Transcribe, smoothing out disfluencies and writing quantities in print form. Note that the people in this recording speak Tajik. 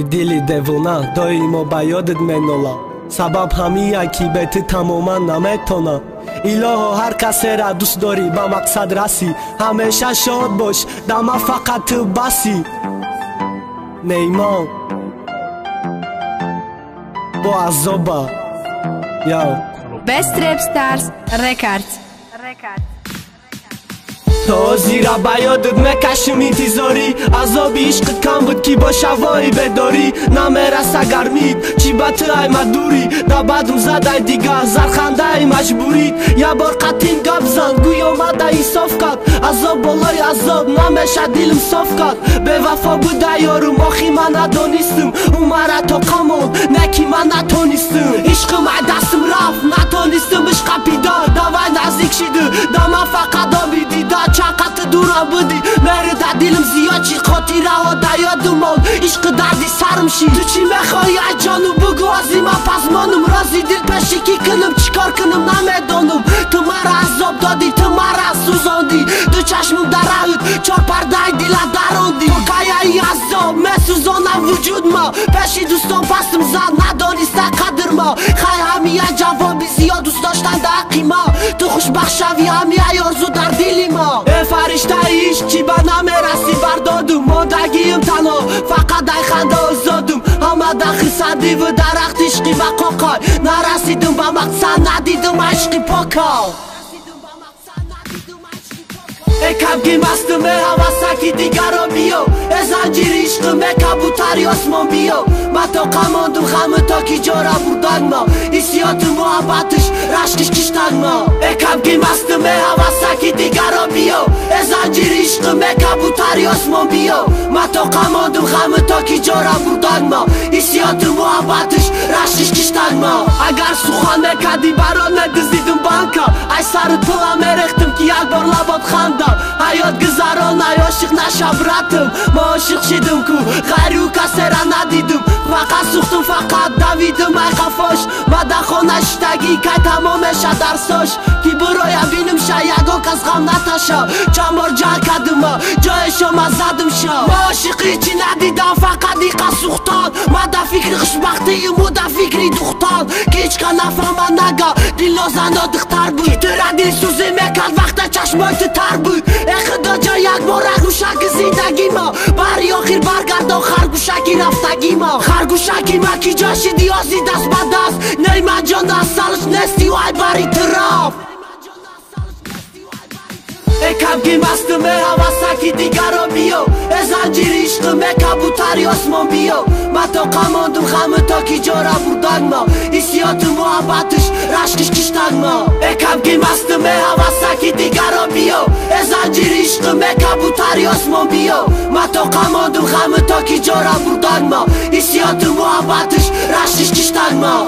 Dili devona doi mobayodid menola Sabab hamiya ki beti tamoman nametona İlaho her kasera dust dori ba maksad rasi Hamesha shod bosh dama fakat basi Neyman Bu azoba Yo Best Rap Stars Records تو زیرا بیادت مکشم انتظاری عذابی عشق کم بود کی با شوایی بداری نمیرس اگر مید چی بطه ای مدوری دا بعدم زده دیگه زرخنده ای مجبوری یه بار قطین گب زن گوی اومده ای صاف کد عذاب بالای عذاب نمیشه دیلم صاف کد به وفا بوده یارم آخی من ندانستم اومره تا قمون نکی من نتانستم عشقم دستم رفت نتانستم عشق پیدا دوای نزدیک شده دا من فقط آبیدی دا چقدر دورا بودی مری در دیلم زیاد چی خاطی رها دیادم آن عشق دردی سرم شی تو چی میخوایی ای جانو بگو ازی من پس مانم رازی دل پشی کی کنم چیکار کنم نمیدانم تو مرا عذاب دادی تو مرا سوزاندی دو چشمم در رهود چار پرده دیل دراندی تو که ای عذاب مسوزانم وجود ما پشی دوستان پستم زد ندانسته قدر ما خیلی همیه جوابی زیاد دوست داشتن دقی ما تو خوشبخت شوی همیه آرزو در دیلی ما فرشته ایش چی به نمیرسی بردادم ماندگیم تنها فقط ای خنده آزادم همه دخی صدی و درخت عشقی و قاقای نرسیدم به مقصد ندیدم عشقی پاکا ای کبگی مستم حواسکی دیگر رو بیو ای زنجیر عشقم ای کبوتری آسمان بیو من تا قماندم خمه تا کی جارا بردن ما ایسیات محبتش رشکش کشتن ما ای کبگی مستم حواسکی دیگر رو بیو ای زنجیر عشقم ای کبوتری آسمان بیو من تا قماندم خمه تا کی جارا بردن ما ایسیات محبتش رشکش کشتن ما اگر سخن نکدی برا ندزیدم بانکا ای سرت پلا میرختم که یک بار لبات خنده حیات گذران ای عاشق نشبرتم ما عاشق شدم کو غیری و کسی را ندیدم فقط سوختم فقط دویدم ای خفاش ما در خانه شتگی که تمامش درساش کی برای بینم شا یگو کس غم نتاشا چند بار جا کدم جایشو ما زدم شا ما عاشقی چی ندیدم فقط ایقا سوختان ما در فکر خوشبختیم و در فکری دختان که هیچ که نفهم نگا دیل نازنده دختر بود که تو را دیل سوزی میکرد وقت چشمایت تر بود ای خدا جا یک بار خرگوشک زندگی ما بری آخر برگرد و خرگوشکی رفتگی ما خرگوشکی ما کی جاشی دیازی دست به دست نی من جان دست سالش نستی و ای بری تراف ای کبگی مستم حواسکی دیگر رو بیو ای زنجیر عشقم ای کبوتری آسمان بیو من تا قماندم خمه تا کی جارا بردن ما ایسیات محبتش رشکش کشتن ما ای کبگی مستم حواسکی دیگر رو بیو ای زنجیر عشقم ای کبوتری آسمان بیو من تا قماندم خمه تا کی جارا بردن ما ایسیات محبتش رشکش کشتن ما